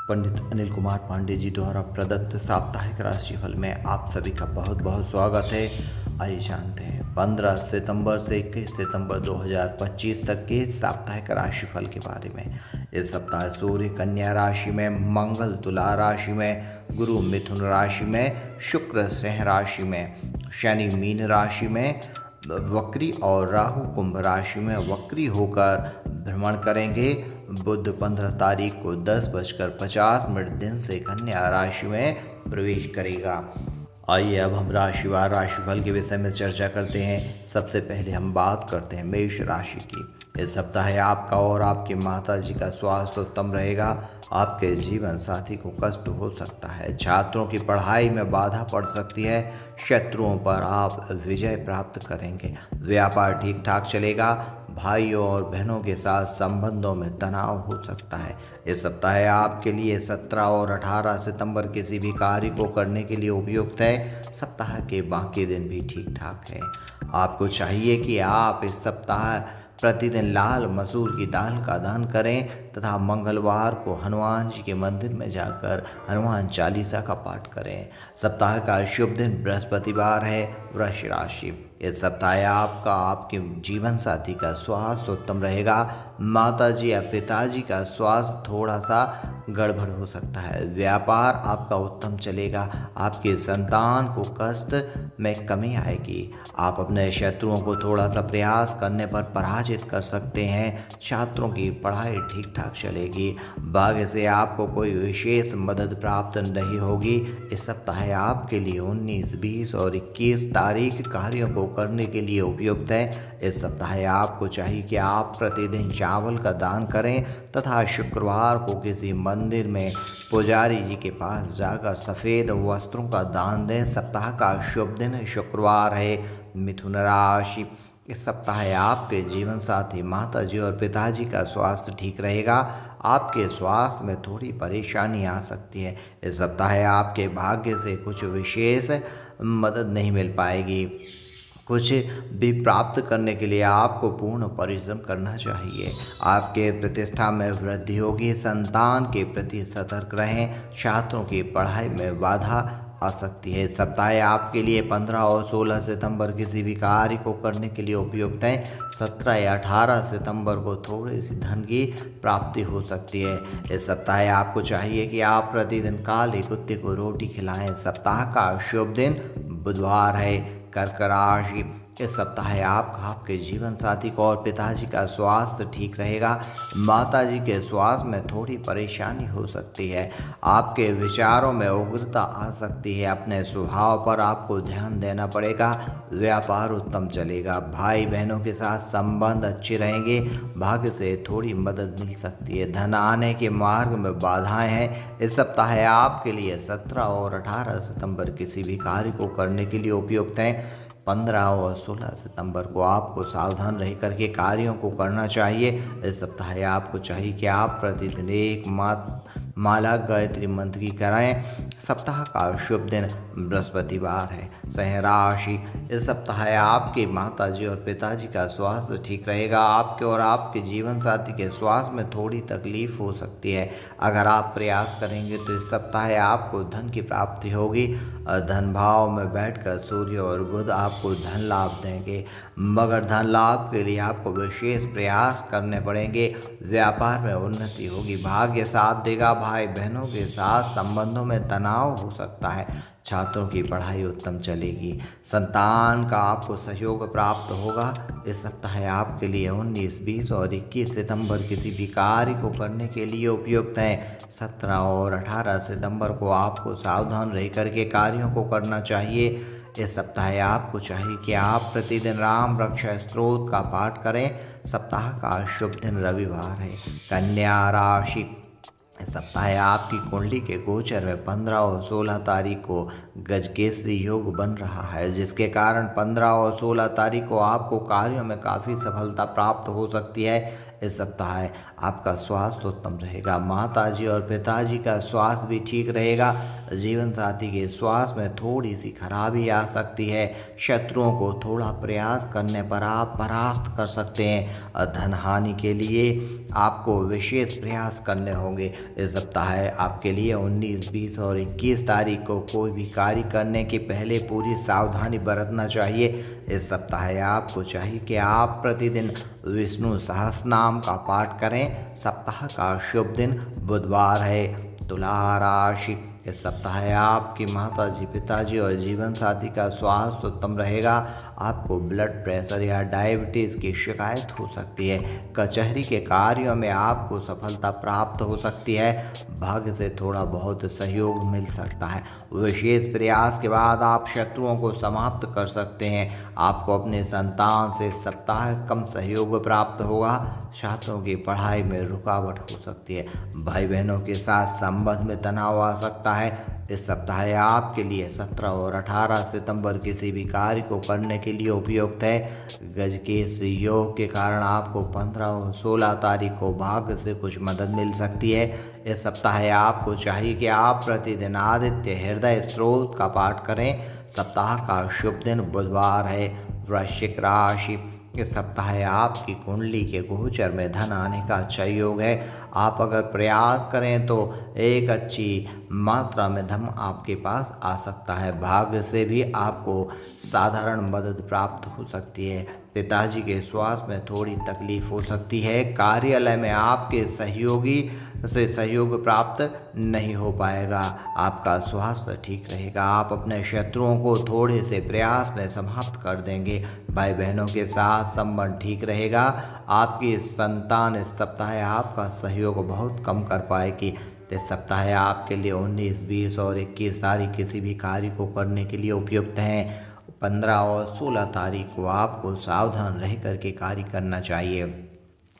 पंडित अनिल कुमार पांडे जी द्वारा प्रदत्त साप्ताहिक राशिफल में आप सभी का बहुत बहुत स्वागत है। आइए जानते हैं 15 सितंबर से 21 सितंबर 2025 तक के साप्ताहिक राशिफल के बारे में। इस सप्ताह सूर्य कन्या राशि में, मंगल तुला राशि में, गुरु मिथुन राशि में, शुक्र सिंह राशि में, शनि मीन राशि में वक्री और राहु कुंभ राशि में वक्री होकर भ्रमण करेंगे। बुध 15 तारीख को 10:50 दिन से कन्या राशि में प्रवेश करेगा। आइए अब हम राशिवार राशिफल के विषय में चर्चा करते हैं। सबसे पहले हम बात करते हैं मेष राशि की। इस सप्ताह आपका और आपकी माता जी का स्वास्थ्य उत्तम रहेगा। आपके जीवन साथी को कष्ट हो सकता है। छात्रों की पढ़ाई में बाधा पड़ सकती है। शत्रुओं पर आप विजय प्राप्त करेंगे। व्यापार ठीक ठाक चलेगा। भाइयों और बहनों के साथ संबंधों में तनाव हो सकता है। इस सप्ताह आपके लिए 17 और 18 सितंबर किसी भी कार्य को करने के लिए उपयुक्त है। सप्ताह के बाकी दिन भी ठीक ठाक है। आपको चाहिए कि आप इस सप्ताह प्रतिदिन लाल मसूर की दाल का दान करें तथा मंगलवार को हनुमान जी के मंदिर में जाकर हनुमान चालीसा का पाठ करें। सप्ताह का शुभ दिन बृहस्पतिवार है। वृष राशि। इस सप्ताह आपका आपके जीवन साथी का स्वास्थ्य उत्तम रहेगा। माता जी या पिताजी का स्वास्थ्य थोड़ा सा गड़बड़ हो सकता है। व्यापार आपका उत्तम चलेगा। आपके संतान को कष्ट में कमी आएगी। आप अपने शत्रुओं को थोड़ा सा प्रयास करने पर पराजित कर सकते हैं। छात्रों की पढ़ाई ठीक ठाक चलेगी। भाग्य से आपको कोई विशेष मदद प्राप्त नहीं होगी। इस सप्ताह आपके लिए 19, 20 और 21 तारीख कार्यों को करने के लिए उपयुक्त है। इस सप्ताह आपको चाहिए कि आप प्रतिदिन चावल का दान करें तथा शुक्रवार को किसी मंदिर में पुजारी जी के पास जाकर सफ़ेद वस्त्रों का दान दें। सप्ताह का शुभ दिन शुक्रवार है। मिथुन राशि। इस सप्ताह आपके जीवन साथी माता जी और पिताजी का स्वास्थ्य ठीक रहेगा। आपके स्वास्थ्य में थोड़ी परेशानी आ सकती है। इस सप्ताह आपके भाग्य से कुछ विशेष मदद नहीं मिल पाएगी। कुछ भी प्राप्त करने के लिए आपको पूर्ण परिश्रम करना चाहिए। आपके प्रतिष्ठा में वृद्धि होगी। संतान के प्रति सतर्क रहें। छात्रों की पढ़ाई में बाधा आ सकती है। सप्ताह आपके लिए 15 और 16 सितंबर किसी भी कार्य को करने के लिए उपयुक्त हैं। 17 या 18 सितंबर को थोड़ी सी धन की प्राप्ति हो सकती है। इस सप्ताह आपको चाहिए कि आप प्रतिदिन काले कुत्ते को रोटी खिलाएं। सप्ताह का शुभ दिन बुधवार है। कर्क राशि। इस सप्ताह आपका आपके जीवन साथी को और पिताजी का स्वास्थ्य ठीक रहेगा। माता जी के स्वास्थ्य में थोड़ी परेशानी हो सकती है। आपके विचारों में उग्रता आ सकती है। अपने स्वभाव पर आपको ध्यान देना पड़ेगा। व्यापार उत्तम चलेगा। भाई बहनों के साथ संबंध अच्छे रहेंगे। भाग्य से थोड़ी मदद मिल सकती है। धन आने के मार्ग में बाधाएं हैं। इस सप्ताह आपके लिए 17 और 18 सितंबर किसी भी कार्य को करने के लिए उपयुक्त हैं। 15 और 16 सितंबर को आपको सावधान रह करके कार्यों को करना चाहिए। इस सप्ताह आपको चाहिए कि आप प्रतिदिन एक माला गायत्री मंत्र की कराएं। सप्ताह का शुभ दिन बृहस्पतिवार है। सिंह राशि। इस सप्ताह आपके माता जी और पिताजी का स्वास्थ्य ठीक रहेगा। आपके और आपके जीवन साथी के स्वास्थ्य में थोड़ी तकलीफ हो सकती है। अगर आप प्रयास करेंगे तो इस सप्ताह आपको धन की प्राप्ति होगी। धन भाव में बैठकर सूर्य और बुध आपको धन लाभ देंगे, मगर धन लाभ के लिए आपको विशेष प्रयास करने पड़ेंगे। व्यापार में उन्नति होगी। भाग्य साथ देगा। भाई बहनों के साथ संबंधों में तनाव हो सकता है। छात्रों की पढ़ाई उत्तम चलेगी। संतान का आपको सहयोग प्राप्त होगा। इस सप्ताह आपके लिए 19, 20 और 21 सितंबर किसी भी कार्य को करने के लिए उपयुक्त हैं। 17 और 18 सितंबर को आपको सावधान रह करके कार्यों को करना चाहिए। इस सप्ताह आपको चाहिए कि आप प्रतिदिन राम रक्षा स्तोत्र का पाठ करें। सप्ताह का शुभ दिन रविवार है। कन्या राशि। इस सप्ताह आपकी कुंडली के गोचर में 15 और 16 तारीख को गजकेसरी योग बन रहा है, जिसके कारण 15 और 16 तारीख को आपको कार्यों में काफ़ी सफलता प्राप्त हो सकती है। इस सप्ताह आपका स्वास्थ्य उत्तम रहेगा। माताजी और पिताजी का स्वास्थ्य भी ठीक रहेगा। जीवन साथी के स्वास्थ्य में थोड़ी सी खराबी आ सकती है। शत्रुओं को थोड़ा प्रयास करने पर आप परास्त कर सकते हैं। धन हानि के लिए आपको विशेष प्रयास करने होंगे। इस सप्ताह आपके लिए 19, 20 और 21 तारीख को कोई भी कार्य करने के पहले पूरी सावधानी बरतना चाहिए। इस सप्ताह आपको चाहिए कि आप प्रतिदिन विष्णु सहस्रनाम का पाठ करें। सप्ताह का शुभ दिन बुधवार है। तुला राशि, इस सप्ताह आपकी माताजी, पिताजी और जीवन साथी का स्वास्थ्य उत्तम रहेगा। आपको ब्लड प्रेशर या डायबिटीज़ की शिकायत हो सकती है। कचहरी के कार्यों में आपको सफलता प्राप्त हो सकती है। भाग्य से थोड़ा बहुत सहयोग मिल सकता है। विशेष प्रयास के बाद आप शत्रुओं को समाप्त कर सकते हैं। आपको अपने संतान से सप्ताह कम सहयोग प्राप्त होगा। छात्रों की पढ़ाई में रुकावट हो सकती है। भाई बहनों के साथ संबंध में तनाव आ सकता है। इस सप्ताह आपके लिए 17 और 18 सितंबर किसी भी कार्य को करने के लिए उपयुक्त है। गज के इस योग के कारण आपको 15 और 16 तारीख को भाग्य से कुछ मदद मिल सकती है। इस सप्ताह आपको चाहिए कि आप प्रतिदिन आदित्य हृदय स्त्रोत का पाठ करें। सप्ताह का शुभ दिन बुधवार है। वृश्चिक राशि, इस सप्ताह आपकी कुंडली के गोचर में धन आने का अच्छा योग है। आप अगर प्रयास करें तो एक अच्छी मात्रा में धन आपके पास आ सकता है। भाग्य से भी आपको साधारण मदद प्राप्त हो सकती है। पिताजी के स्वास्थ्य में थोड़ी तकलीफ हो सकती है। कार्यालय में आपके सहयोगी से सहयोग प्राप्त नहीं हो पाएगा। आपका स्वास्थ्य ठीक रहेगा। आप अपने शत्रुओं को थोड़े से प्रयास में समाप्त कर देंगे। भाई बहनों के साथ संबंध ठीक रहेगा। आपकी संतान इस सप्ताह आपका सहयोग बहुत कम कर पाएगी। इस सप्ताह आपके लिए 19, 20 और 21 तारीख किसी भी कार्य को करने के लिए उपयुक्त हैं। 15 और 16 तारीख को आपको सावधान रह करके कार्य करना चाहिए।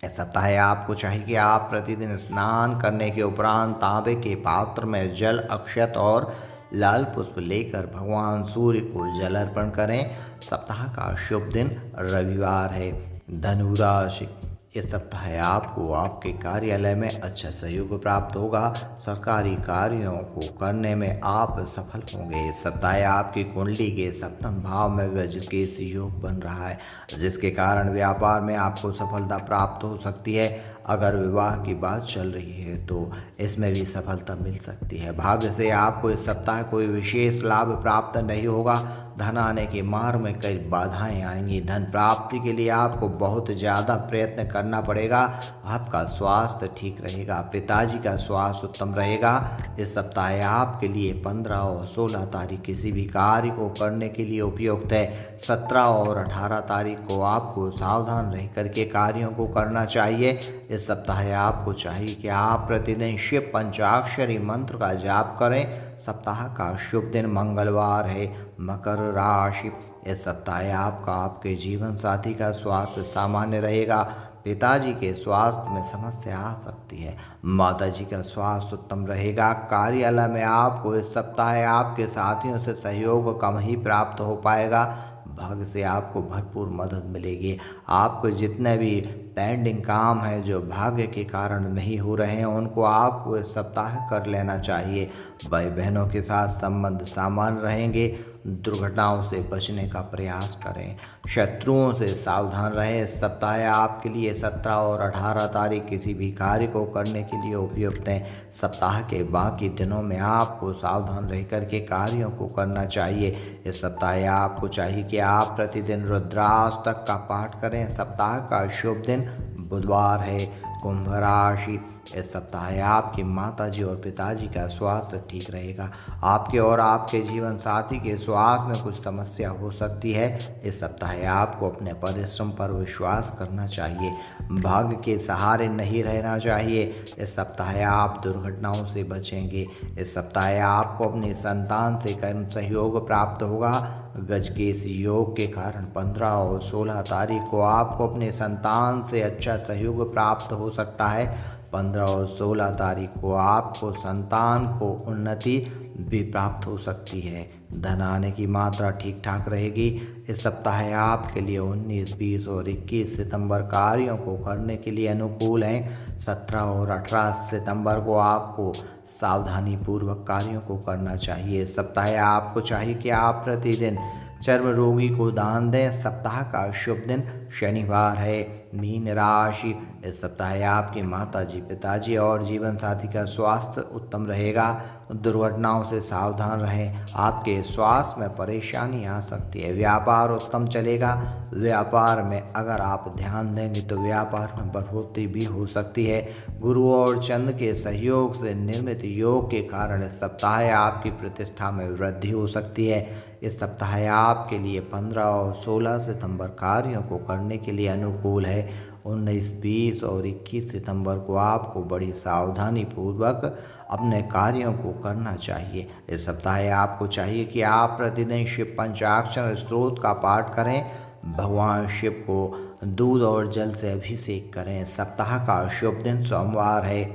इस सप्ताह आपको चाहिए कि आप प्रतिदिन स्नान करने के उपरांत तांबे के पात्र में जल, अक्षत और लाल पुष्प लेकर भगवान सूर्य को जल अर्पण करें। सप्ताह का शुभ दिन रविवार है। धनु राशि, इस सप्ताह आपको आपके कार्यालय में अच्छा सहयोग प्राप्त होगा। सरकारी कार्यों को करने में आप सफल होंगे। इस सप्ताह आपकी कुंडली के सप्तम भाव में गज के योग बन रहा है, जिसके कारण व्यापार में आपको सफलता प्राप्त हो सकती है। अगर विवाह की बात चल रही है तो इसमें भी सफलता मिल सकती है। भाग्य से आपको इस सप्ताह कोई विशेष लाभ प्राप्त नहीं होगा। धन आने के मार्ग में कई बाधाएं आएंगी। धन प्राप्ति के लिए आपको बहुत ज़्यादा प्रयत्न करना पड़ेगा। आपका स्वास्थ्य ठीक रहेगा। पिताजी का स्वास्थ्य उत्तम रहेगा। इस सप्ताह आपके लिए 15 और 16 तारीख किसी भी कार्य को करने के लिए उपयुक्त है। 17 और 18 तारीख को आपको सावधान रह करके कार्यों को करना चाहिए। इस सप्ताह आपको चाहिए कि आप प्रतिदिन शिव पंचाक्षरी मंत्र का जाप करें। सप्ताह का शुभ दिन मंगलवार है। मकर राशि, इस सप्ताह आपका आपके जीवन साथी का स्वास्थ्य सामान्य रहेगा। पिताजी के स्वास्थ्य में समस्या आ सकती है। माताजी का स्वास्थ्य उत्तम रहेगा। कार्यालय में आपको इस सप्ताह आपके साथियों से सहयोग कम ही प्राप्त हो पाएगा। भाग्य से आपको भरपूर मदद मिलेगी। आपको जितने भी पेंडिंग काम है जो भाग्य के कारण नहीं हो रहे हैं, उनको आपको इस सप्ताह कर लेना चाहिए। भाई बहनों के साथ संबंध सामान्य रहेंगे। दुर्घटनाओं से बचने का प्रयास करें। शत्रुओं से सावधान रहें। इस सप्ताह आपके लिए 17 और 18 तारीख किसी भी कार्य को करने के लिए उपयुक्त हैं। सप्ताह के बाकी दिनों में आपको सावधान रह कर के कार्यों को करना चाहिए। इस सप्ताह आपको चाहिए कि आप प्रतिदिन रुद्राष्टक का पाठ करें। सप्ताह का शुभ दिन बुधवार है। कुंभ राशि, इस सप्ताह आपकी माताजी और पिताजी का स्वास्थ्य ठीक रहेगा। आपके और आपके जीवन साथी के स्वास्थ्य में कुछ समस्या हो सकती है। इस सप्ताह आपको अपने परिश्रम पर विश्वास करना चाहिए। भाग्य के सहारे नहीं रहना चाहिए। इस सप्ताह आप दुर्घटनाओं से बचेंगे। इस सप्ताह आपको अपनी संतान से कम सहयोग प्राप्त होगा। गज के इस योग के कारण 15 और 16 तारीख को आपको अपने संतान से अच्छा सहयोग प्राप्त हो सकता है। 15 और 16 तारीख को आपको संतान को उन्नति भी प्राप्त हो सकती है। धन आने की मात्रा ठीक ठाक रहेगी। इस सप्ताह आपके लिए 19, 20 और 21 सितंबर कार्यों को करने के लिए अनुकूल हैं। 17 और 18 सितंबर को आपको सावधानी पूर्वक कार्यों को करना चाहिए। इस सप्ताह आपको चाहिए कि आप प्रतिदिन चर्म रोगी को दान दें। सप्ताह का शुभ दिन शनिवार है। मीन राशि, इस सप्ताह आपकी माताजी, पिताजी और जीवन साथी का स्वास्थ्य उत्तम रहेगा। दुर्घटनाओं से सावधान रहें। आपके स्वास्थ्य में परेशानी आ सकती है। व्यापार उत्तम चलेगा। व्यापार में अगर आप ध्यान देंगे तो व्यापार में बढ़ोतरी भी हो सकती है। गुरु और चंद्र के सहयोग से निर्मित योग के कारण इस सप्ताह आपकी प्रतिष्ठा में वृद्धि हो सकती है। इस सप्ताह आपके लिए 15 और 16 सितंबर कार्यों को करने के लिए अनुकूल है। 19, 20 और 21 सितंबर को आपको बड़ी सावधानी पूर्वक अपने कार्यों को करना चाहिए। इस सप्ताह आपको चाहिए कि आप प्रतिदिन शिव पंचाक्षर स्तोत्र का पाठ करें। भगवान शिव को दूध और जल से अभिषेक करें। सप्ताह का शुभ दिन सोमवार है।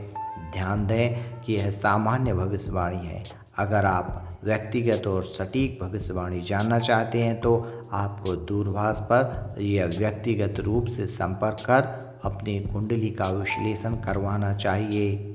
ध्यान दें कि यह सामान्य भविष्यवाणी है। अगर आप व्यक्तिगत और सटीक भविष्यवाणी जानना चाहते हैं तो आपको दूरभाष पर या व्यक्तिगत रूप से संपर्क कर अपनी कुंडली का विश्लेषण करवाना चाहिए।